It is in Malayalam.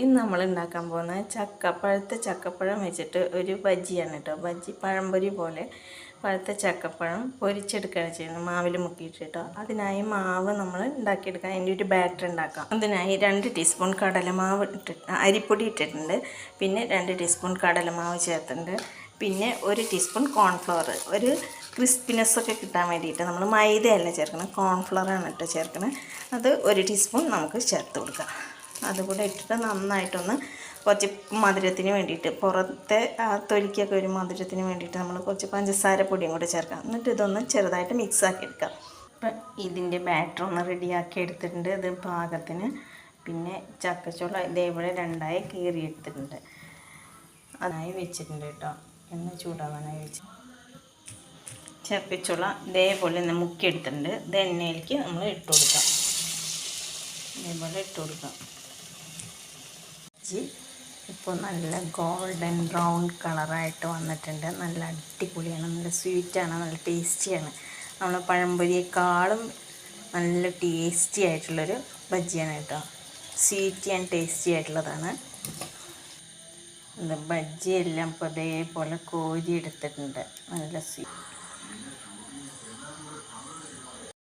ഇന്ന് നമ്മൾ ഉണ്ടാക്കാൻ പോകുന്ന പഴുത്ത ചക്കപ്പഴം വെച്ചിട്ട് ഒരു ബജ്ജിയാണ് കേട്ടോ. ബജ്ജി പഴംപൊരി പോലെ പഴുത്ത ചക്കപ്പഴം പൊരിച്ചെടുക്കുകയാണ് ചെയ്യുന്നത്, മാവിൽ മുക്കിയിട്ട് കേട്ടോ. അതിനായി മാവ് നമ്മൾ ഉണ്ടാക്കിയെടുക്കാം, അതിൻ്റെ ഒരു ബാറ്റർ ഉണ്ടാക്കാം. അതിനായി 2 ടീസ്പൂൺ കടലമാവ് അരിപ്പൊടി ഇട്ടിട്ടുണ്ട്, പിന്നെ 2 ടീസ്പൂൺ കടലമാവ് ചേർത്തിട്ടുണ്ട്, പിന്നെ 1 ടീസ്പൂൺ കോൺഫ്ലവർ. ഒരു ക്രിസ്പിനെസ്സൊക്കെ കിട്ടാൻ വേണ്ടിയിട്ട് നമ്മൾ മൈദയല്ല ചേർക്കണം, കോൺഫ്ലവറാണ് കേട്ടോ ചേർക്കണം. അത് 1 ടീസ്പൂൺ നമുക്ക് ചേർത്ത് കൊടുക്കാം. അതുകൂടെ ഇട്ടിട്ട് നന്നായിട്ടൊന്ന് കുറച്ച് മധുരത്തിന് വേണ്ടിയിട്ട്, പുറത്തെ ആ തൊലിക്കൊക്കെ ഒരു മധുരത്തിന് വേണ്ടിയിട്ട് നമ്മൾ കുറച്ച് പഞ്ചസാര പൊടിയും കൂടെ ചേർക്കാം. എന്നിട്ട് ഇതൊന്ന് ചെറുതായിട്ട് മിക്സാക്കി എടുക്കാം. അപ്പം ഇതിൻ്റെ ബാറ്റർ ഒന്ന് റെഡിയാക്കി എടുത്തിട്ടുണ്ട്, ഇത് പാകത്തിന്. പിന്നെ ചക്കച്ചുള ഇതേപോലെ 2ആയി കീറിയെടുത്തിട്ടുണ്ട്, അതിനായി വെച്ചിട്ടുണ്ട് കേട്ടോ. എണ്ണ ചൂടാവാനായി വെച്ച് ചക്കച്ചുള ഇതേപോലെ ഒന്ന് മുക്കിയെടുത്തിട്ടുണ്ട്. ഇത് എണ്ണയിലേക്ക് നമ്മൾ ഇട്ട് കൊടുക്കാം, ഇതേപോലെ ഇട്ട് കൊടുക്കാം. ഇപ്പോൾ നല്ല ഗോൾഡൻ ബ്രൗൺ കളറായിട്ട് വന്നിട്ടുണ്ട്. നല്ല അടിപൊളിയാണ്, നല്ല സ്വീറ്റാണ്, നല്ല ടേസ്റ്റിയാണ്. നമ്മൾ പഴംപൊരിയേക്കാളും നല്ല ടേസ്റ്റി ആയിട്ടുള്ളൊരു ബജ്ജിയാണ് കേട്ടോ. സ്വീറ്റി ആൻഡ് ടേസ്റ്റി ആയിട്ടുള്ളതാണ്. ബജ്ജിയെല്ലാം ഇപ്പോൾ ഇതേപോലെ കോരി എടുത്തിട്ടുണ്ട്, നല്ല സ്വീറ്റ്.